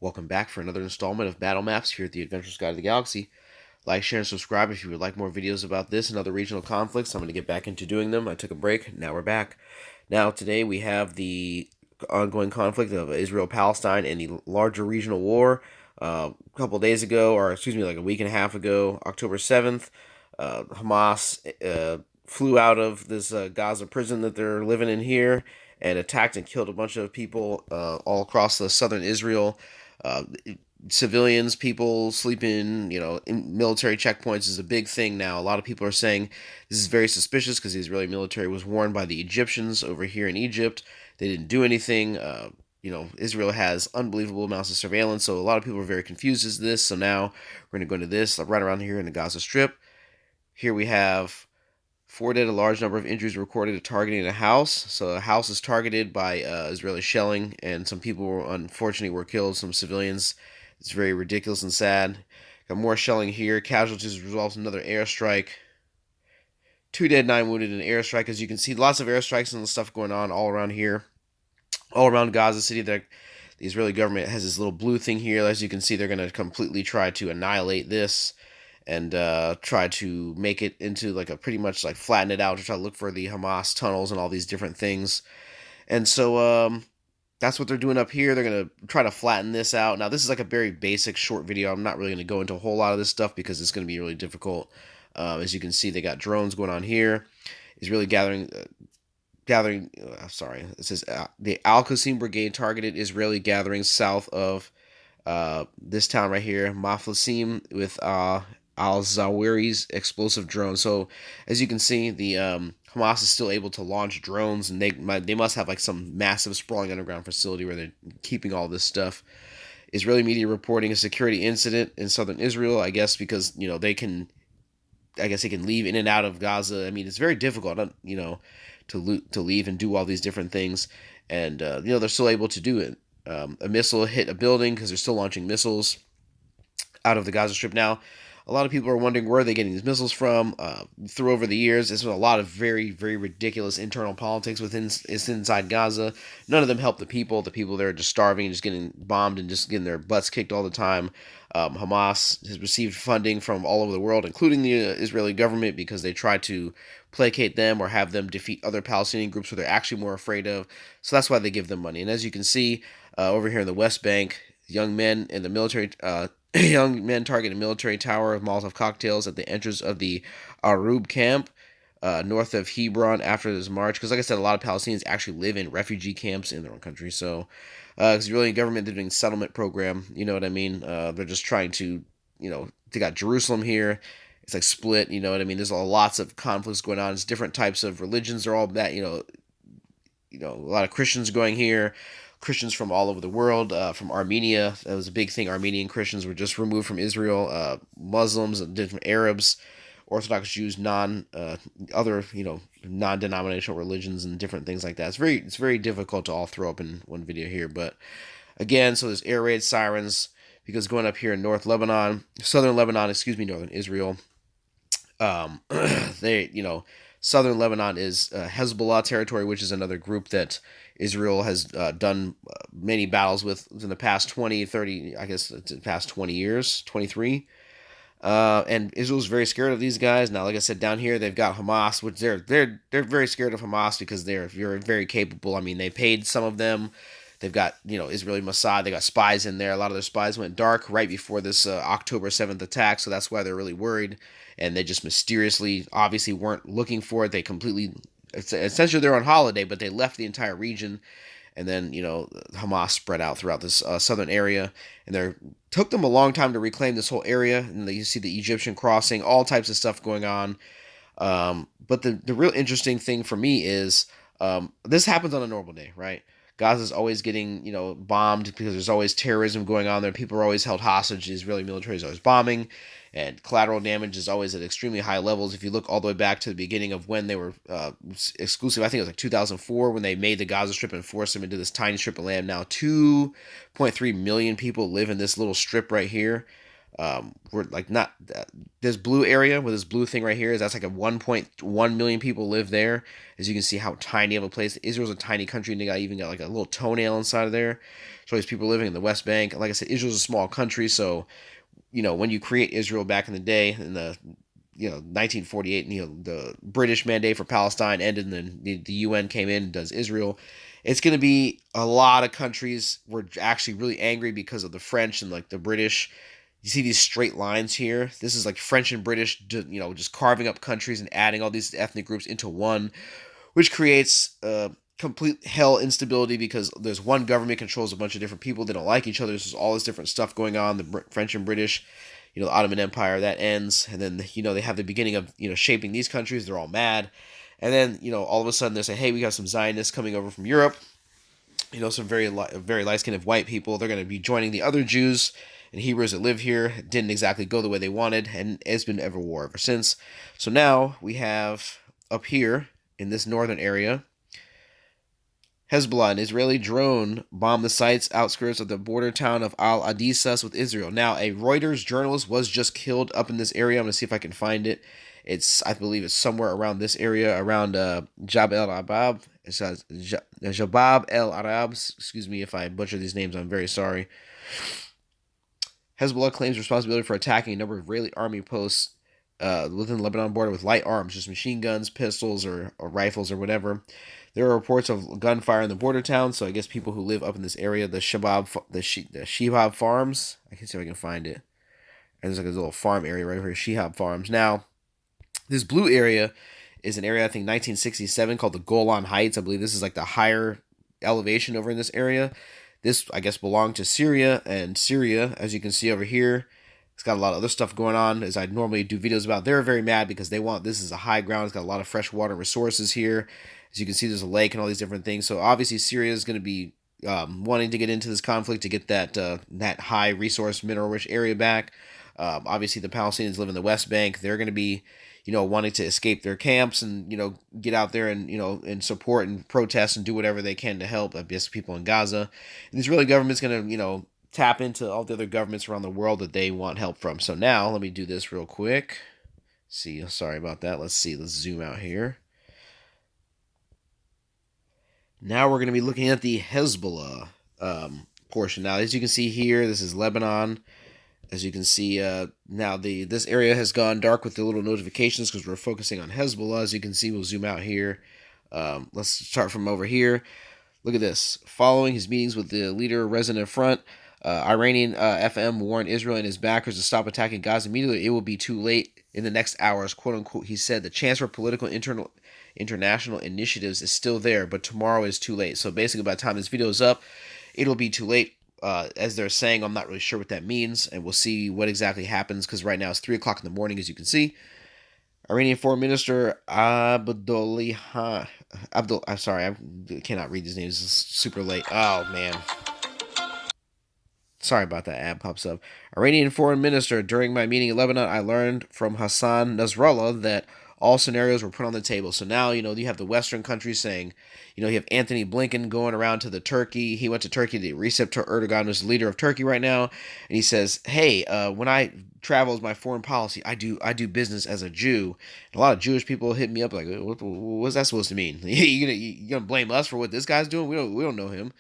Welcome back for another installment of Battle Maps here at the Adventurous Guide of the Galaxy. Like, share, and subscribe if you would like more videos about this and other regional conflicts. I'm going to get back into doing them. I took a break. Now we're back. Now, today we have the ongoing conflict of Israel-Palestine and the larger regional war. A couple days ago, or excuse me, like a week and a half ago, October 7th, Hamas flew out of this Gaza prison that they're living in here and attacked and killed a bunch of people all across the southern Israel. Uh, Civilians, people sleeping, in military checkpoints is a big thing now. A lot of people are saying this is very suspicious because the Israeli military was warned by the Egyptians over here in Egypt. They didn't do anything. Israel has unbelievable amounts of surveillance, so a lot of people are very confused as this. So now we're going to go into this right around here in the Gaza Strip. Here we have 4 dead, a large number of injuries recorded targeting a house. So a house is targeted by Israeli shelling, and some people unfortunately were killed, some civilians. It's very ridiculous and sad. Got more shelling here. Casualties results in another airstrike. 2 dead, 9 wounded in an airstrike. As you can see, lots of airstrikes and stuff going on all around here. All around Gaza City. The Israeli government has this little blue thing here. As you can see, they're going to completely try to annihilate this and try to make it into like a pretty much like flatten it out to try to look for the Hamas tunnels and all these different things. And so that's what they're doing up here. They're going to try to flatten this out. Now, this is like a very basic short video. I'm not really going to go into a whole lot of this stuff because it's going to be really difficult. As you can see, they got drones going on here. Is really gathering. Sorry, it says the Al Qasim Brigade targeted Israeli gatherings south of this town right here, Maflasim, with al-Zawahiri's explosive drone. So, as you can see, the Hamas is still able to launch drones, and they must have like some massive sprawling underground facility where they're keeping all this stuff. Israeli media reporting a security incident in southern Israel, I guess because they can, I guess they can leave in and out of Gaza. I mean, it's very difficult, to leave and do all these different things, and they're still able to do it. A missile hit a building because they're still launching missiles out of the Gaza Strip now. A lot of people are wondering where they're getting these missiles from. Through over the years, there's been a lot of very, very ridiculous internal politics inside Gaza. None of them help the people. The people there are just starving, just getting bombed, and just getting their butts kicked all the time. Hamas has received funding from all over the world, including the Israeli government, because they try to placate them or have them defeat other Palestinian groups who they're actually more afraid of. So that's why they give them money. And as you can see over here in the West Bank, young men in the military. Young men target a military tower of Molotov cocktails at the entrance of the Arub camp north of Hebron after this march. Because, like I said, a lot of Palestinians actually live in refugee camps in their own country. So, because really, government, they're doing settlement program. You know what I mean? They're just trying to, they got Jerusalem here. It's like split. You know what I mean? There's lots of conflicts going on. It's different types of religions. They're all that. A lot of Christians going here. Christians from all over the world, from Armenia. That was a big thing. Armenian Christians were just removed from Israel. Muslims, different Arabs, Orthodox Jews, other non-denominational religions and different things like that. It's very difficult to all throw up in one video here. But again, so there's air raid sirens because going up here in southern Lebanon, northern Israel. They southern Lebanon is Hezbollah territory, which is another group that Israel has done many battles with in the past 20, 30, I guess the past 20 years, 23. And Israel's very scared of these guys. Now, like I said, down here they've got Hamas, which they're very scared of Hamas because they're very capable. I mean, they paid some of them. They've got Israeli Mossad. They got spies in there. A lot of their spies went dark right before this October 7th attack, so that's why they're really worried. And they just mysteriously, obviously, weren't looking for it. They completely, essentially, they're on holiday, but they left the entire region. And then Hamas spread out throughout this southern area, and they took them a long time to reclaim this whole area. And you see the Egyptian crossing, all types of stuff going on. But the real interesting thing for me is this happens on a normal day, right? Gaza's always getting, bombed because there's always terrorism going on there. People are always held hostage. The Israeli military is always bombing, and collateral damage is always at extremely high levels. If you look all the way back to the beginning of when they were exclusive, I think it was like 2004 when they made the Gaza Strip and forced them into this tiny strip of land. Now 2.3 million people live in this little strip right here. We're like not this blue area where this blue thing right here is, that's like a 1.1 million people live there. As you can see how tiny of a place. Israel's a tiny country, and they even got like a little toenail inside of there. So these people living in the West Bank. Like I said, Israel's a small country, so when you create Israel back in the day in the 1948, the British mandate for Palestine ended, and then the UN came in and does Israel. It's going to be a lot of countries were actually really angry because of the French and like the British. You see these straight lines here. This is like French and British, just carving up countries and adding all these ethnic groups into one, which creates complete hell instability because there's one government controls a bunch of different people. They don't like each other. There's all this different stuff going on. The French and British, the Ottoman Empire, that ends, and then they have the beginning of shaping these countries. They're all mad, and then all of a sudden they say, hey, we got some Zionists coming over from Europe. Some very light skinned white people. They're going to be joining the other Jews and Hebrews that live here. It didn't exactly go the way they wanted, and it's been ever war ever since. So now we have up here in this northern area, Hezbollah, an Israeli drone, bombed the site's outskirts of the border town of Al Adissas with Israel. Now, a Reuters journalist was just killed up in this area. I'm going to see if I can find it. I believe it's somewhere around this area, around Jab el Arab. It says Jabab el Arab. Excuse me if I butcher these names. I'm very sorry. Hezbollah claims responsibility for attacking a number of Israeli army posts within the Lebanon border with light arms, just machine guns, pistols, or rifles, or whatever. There are reports of gunfire in the border town, so I guess people who live up in this area, the Shihab Farms. I can see if I can find it. And there's like a little farm area right here, Shihab Farms. Now, this blue area is an area, I think, 1967 called the Golan Heights. I believe this is like the higher elevation over in this area. This, I guess, belonged to Syria, and Syria, as you can see over here, it's got a lot of other stuff going on, as I normally do videos about. They're very mad because this is a high ground. It's got a lot of fresh water resources here. As you can see, there's a lake and all these different things. So obviously Syria is going to be wanting to get into this conflict to get that high resource, mineral-rich area back. Obviously, the Palestinians live in the West Bank. They're going to be, wanting to escape their camps and, get out there and, and support and protest and do whatever they can to help, I guess, people in Gaza. And the Israeli government's going to, tap into all the other governments around the world that they want help from. So now, let me do this real quick. See, sorry about that. Let's zoom out here. Now we're going to be looking at the Hezbollah portion. Now, as you can see here, this is Lebanon. As you can see, now this area has gone dark with the little notifications because we're focusing on Hezbollah. As you can see, we'll zoom out here. Let's start from over here. Look at this. Following his meetings with the leader resident front, Iranian FM warned Israel and his backers to stop attacking Gaza immediately. It will be too late in the next hours, quote unquote. He said the chance for political international initiatives is still there, but tomorrow is too late. So basically, by the time this video is up, it'll be too late. As they're saying, I'm not really sure what that means, and we'll see what exactly happens, because right now it's 3 o'clock in the morning, as you can see. Iranian Foreign Minister I'm sorry, I cannot read these names. It's super late. Oh, man. Sorry about that, ad pops up. Iranian Foreign Minister, during my meeting in Lebanon, I learned from Hassan Nasrallah that all scenarios were put on the table. So now, you have the Western countries saying, you have Anthony Blinken going around to Turkey. He went to Turkey to Recep Erdogan, who's the leader of Turkey right now. And he says, hey, when I travel as my foreign policy, I do business as a Jew. And a lot of Jewish people hit me up like, what's that supposed to mean? you gonna blame us for what this guy's doing? We don't know him.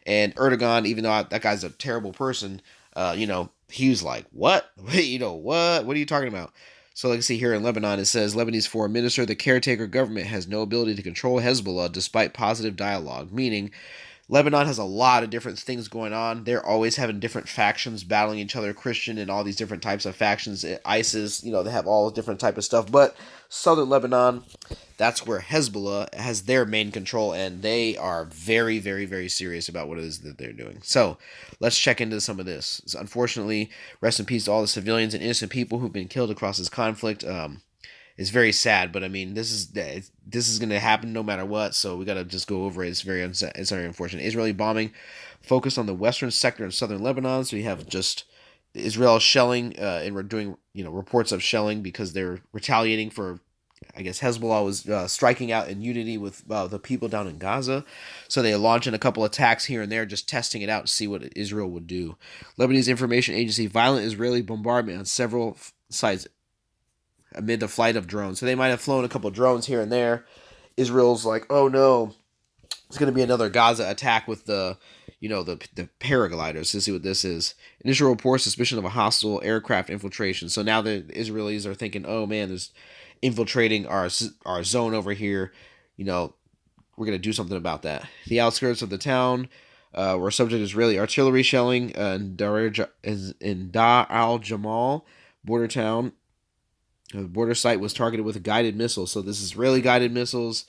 And Erdogan, even though that guy's a terrible person, he was like, what? What are you talking about? So like I see here in Lebanon, it says, Lebanese foreign minister, the caretaker government has no ability to control Hezbollah despite positive dialogue, meaning Lebanon has a lot of different things going on. They're always having different factions battling each other, Christian and all these different types of factions, ISIS, they have all different type of stuff. But southern Lebanon, that's where Hezbollah has their main control, and they are very, very, very serious about what it is that they're doing. So let's check into some of this. So, unfortunately, rest in peace to all the civilians and innocent people who've been killed across this conflict. It's very sad, but I mean, this is going to happen no matter what. So we got to just go over it. It's very unfortunate. Israeli bombing focused on the western sector in southern Lebanon. So you have just Israel shelling, and we're doing reports of shelling because they're retaliating for I guess Hezbollah was striking out in unity with the people down in Gaza. So they launching a couple attacks here and there, just testing it out to see what Israel would do. Lebanese information agency: violent Israeli bombardment on several sites amid the flight of drones. So they might have flown a couple drones here and there. Israel's like, oh no, it's going to be another Gaza attack with the paragliders. To see what this is. Initial reports suspicion of a hostile aircraft infiltration. So now the Israelis are thinking, oh man, there's infiltrating our zone over here. We're going to do something about that. The outskirts of the town were subject to Israeli artillery shelling in Dar al Jamal border town. The border site was targeted with a guided missile. So this is Israeli guided missiles.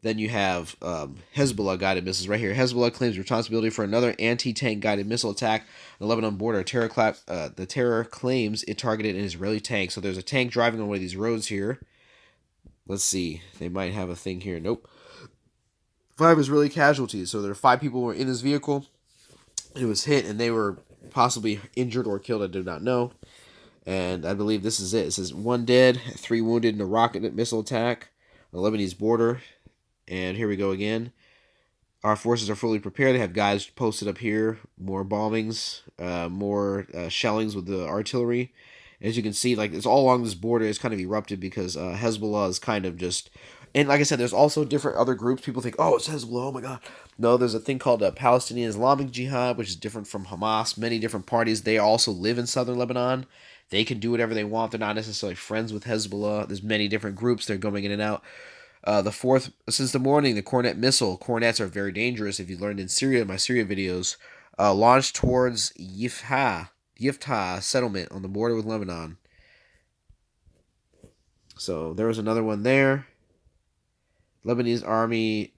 Then you have Hezbollah guided missiles right here. Hezbollah claims responsibility for another anti-tank guided missile attack on the Lebanon border. The terror claims it targeted an Israeli tank. So there's a tank driving on one of these roads here. Let's see. They might have a thing here. Nope. 5 Israeli casualties. So there are 5 people who were in this vehicle. It was hit and they were possibly injured or killed. I do not know. And I believe this is it. It says 1 dead, 3 wounded in a rocket missile attack on the Lebanese border. And here we go again. Our forces are fully prepared. They have guys posted up here. More bombings, more shellings with the artillery. As you can see, like it's all along this border is kind of erupted because Hezbollah is kind of just... And like I said, there's also different other groups. People think, oh, it's Hezbollah. Oh, my God. No, there's a thing called Palestinian Islamic Jihad, which is different from Hamas. Many different parties. They also live in southern Lebanon. They can do whatever they want. They're not necessarily friends with Hezbollah. There's many different groups. They're going in and out. The 4th, since the morning, the Cornet missile. Cornets are very dangerous. If you learned in Syria, my Syria videos, launched towards Yiftah settlement on the border with Lebanon. So there was another one there. Lebanese army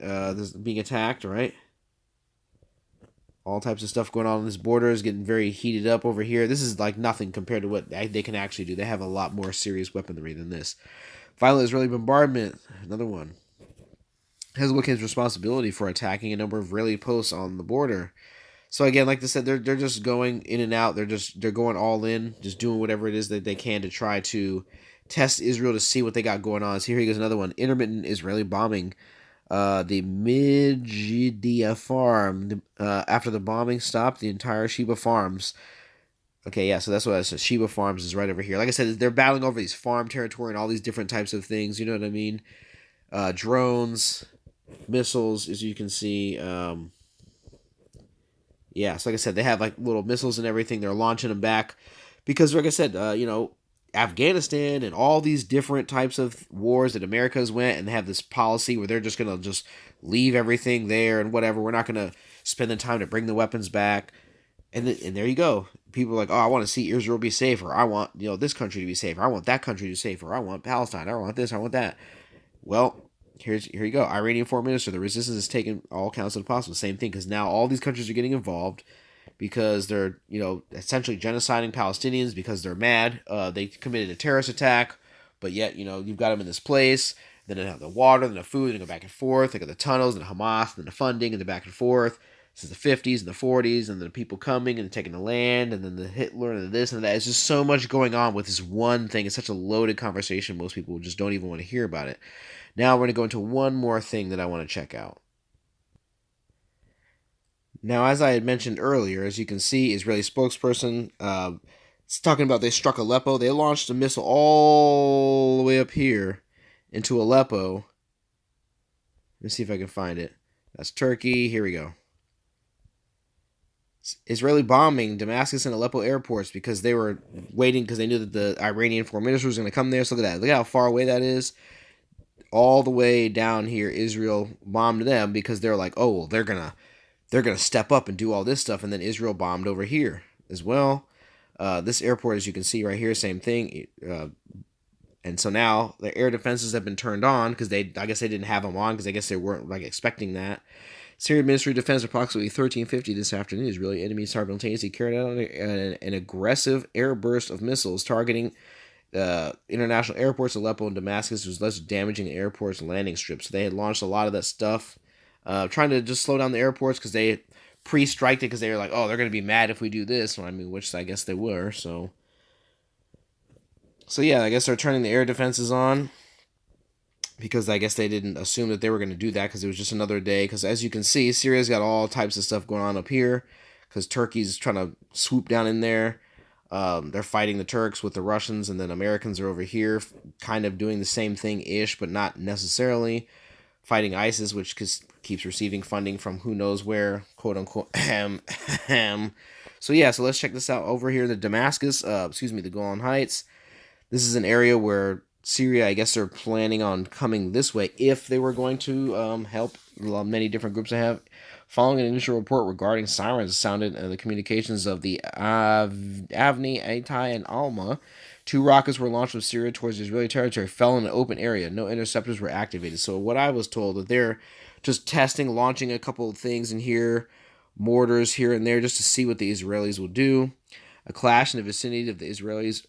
being attacked, right? All types of stuff going on this border is getting very heated up over here. This is like nothing compared to what they can actually do. They have a lot more serious weaponry than this. Violent Israeli bombardment, another one. Hezbollah claims responsibility for attacking a number of Israeli posts on the border. So again, like I said, they're just going in and out. They're going all in, just doing whatever it is that they can to try to test Israel to see what they got going on. So here goes another one. Intermittent Israeli bombing. The Midjidia farm. After the bombing stopped, the entire Sheba farms. Okay, yeah, so that's what I said. Sheba Farms is right over here. Like I said, they're battling over these farm territory and all these different types of things. You know what I mean? Drones, missiles, as you can see. Yeah, so like I said, they have like little missiles and everything. They're launching them back because, like I said, Afghanistan and all these different types of wars that America's went, and they have this policy where they're just gonna just leave everything there and whatever. We're not gonna spend the time to bring the weapons back. And there you go. People are like, oh, I want to see Israel be safer. I want this country to be safer. I want that country to be safer. I want Palestine. I want this. I want that. Well, here you go. Iranian foreign minister. The resistance is taking all counsel possible. Same thing, because now all these countries are getting involved because they're essentially genociding Palestinians because they're mad. They committed a terrorist attack, but yet you've got them in this place. Then they have the water, then the food, and go back and forth. They got the tunnels, and the Hamas, and the funding, and the back and forth. This is the 50s and the 40s, and then the people coming and taking the land, and then the Hitler and this and that. It's just so much going on with this one thing. It's such a loaded conversation. Most people just don't even want to hear about it. Now we're going to go into one more thing that I want to check out. Now, as I had mentioned earlier, as you can see, Israeli spokesperson it's talking about they struck Aleppo. They launched a missile all the way up here into Aleppo. Let me see if I can find it. That's Turkey. Here we go. Israeli bombing Damascus and Aleppo airports because they were waiting because they knew that the Iranian foreign minister was going to come there. So look at that. Look how far away that is. All the way down here, Israel bombed them because they're like, oh, well, they're gonna step up and do all this stuff, and then Israel bombed over here as well. This airport, as you can see right here, same thing. And so now the air defenses have been turned on because I guess they didn't have them on because I guess they weren't like expecting that. Syrian Ministry of Defense approximately 13:50 this afternoon. Israeli enemies simultaneously carried out an aggressive air burst of missiles targeting international airports, Aleppo and Damascus. It was less damaging airports and landing strips. So they had launched a lot of that stuff, trying to just slow down the airports because they pre-striked it because they were like, oh, they're going to be mad if we do this. Well, I mean, which I guess they were. So yeah, I guess they're turning the air defenses on. because I guess they didn't assume that they were going to do that because it was just another day. Because as you can see, Syria's got all types of stuff going on up here because Turkey's trying to swoop down in there. They're fighting the Turks with the Russians, and then Americans are over here kind of doing the same thing-ish, but not necessarily. Fighting ISIS, which keeps receiving funding from who knows where, quote-unquote. So yeah, so let's check this out over here. The the Golan Heights. This is an area where Syria, I guess they're planning on coming this way if they were going to help many different groups I have. Following an initial report regarding sirens sounded in the communications of the Avni, Atai, and Alma, 2 rockets were launched from Syria towards Israeli territory, fell in an open area. No interceptors were activated. So what I was told, that they're just testing, launching a couple of things in here, mortars here and there, just to see what the Israelis will do. A clash in the vicinity of the Israelis,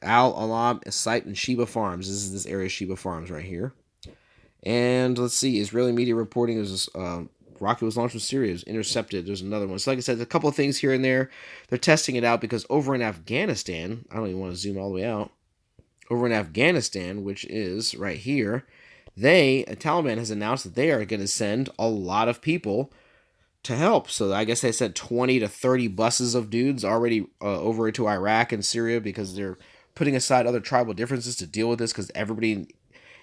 Al-Alam site and Sheba Farms. This is this area, Sheba Farms, right here. And let's see, Israeli media reporting is rocket was launched from Syria. It was intercepted. There's another one. So like I said, a couple of things here and there. They're testing it out because over in Afghanistan, I don't even want to zoom all the way out. Over in Afghanistan, which is right here, Taliban has announced that they are going to send a lot of people to help. So I guess they sent 20 to 30 buses of dudes already over to Iraq and Syria because they're putting aside other tribal differences to deal with this, because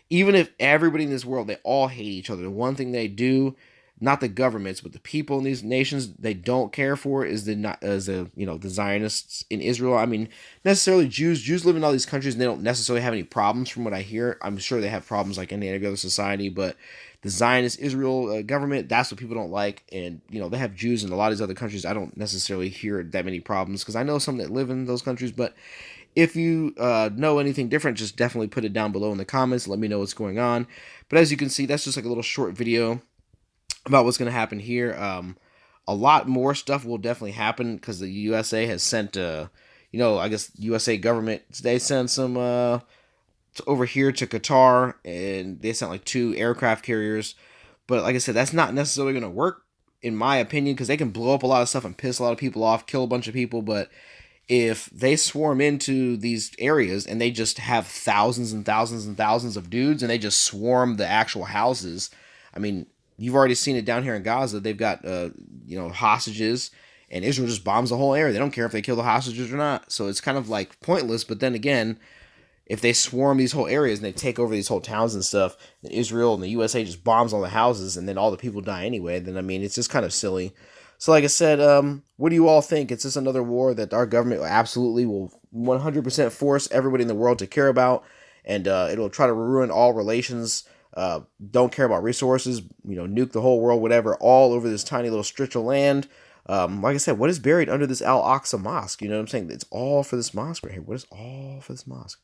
even if everybody in this world, they all hate each other. The one thing they do, not the governments, but the people in these nations, they don't care for is the Zionists in Israel. I mean, necessarily Jews. Jews live in all these countries and they don't necessarily have any problems from what I hear. I'm sure they have problems like any other society, but the Zionist Israel government, that's what people don't like. And, they have Jews in a lot of these other countries. I don't necessarily hear that many problems because I know some that live in those countries, but if you know anything different, just definitely put it down below in the comments. Let me know what's going on. But as you can see, that's just like a little short video about what's going to happen here. A lot more stuff will definitely happen because the USA has sent, I guess USA government, they sent some over here to Qatar, and they sent like 2 aircraft carriers. But like I said, that's not necessarily going to work, in my opinion, because they can blow up a lot of stuff and piss a lot of people off, kill a bunch of people, but if they swarm into these areas and they just have thousands and thousands and thousands of dudes and they just swarm the actual houses, I mean, you've already seen it down here in Gaza. They've got, hostages, and Israel just bombs the whole area. They don't care if they kill the hostages or not. So it's kind of like pointless. But then again, if they swarm these whole areas and they take over these whole towns and stuff, and Israel and the USA just bombs all the houses and then all the people die anyway, then, I mean, it's just kind of silly. So like I said, what do you all think? Is this another war that our government absolutely will 100% force everybody in the world to care about, and it'll try to ruin all relations, don't care about resources, nuke the whole world, whatever, all over this tiny little stretch of land? Like I said, what is buried under this Al-Aqsa Mosque? You know what I'm saying? It's all for this mosque right here. What is all for this mosque?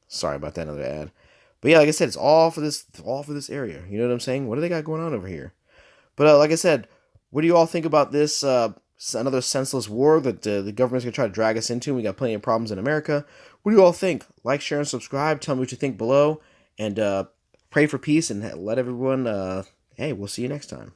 Sorry about that, another ad. But yeah, like I said, it's all for this area. You know what I'm saying? What do they got going on over here? But like I said, what do you all think about this? Another senseless war that the government's gonna try to drag us into. We got plenty of problems in America. What do you all think? Like, share, and subscribe. Tell me what you think below, and pray for peace and let everyone. Hey, we'll see you next time.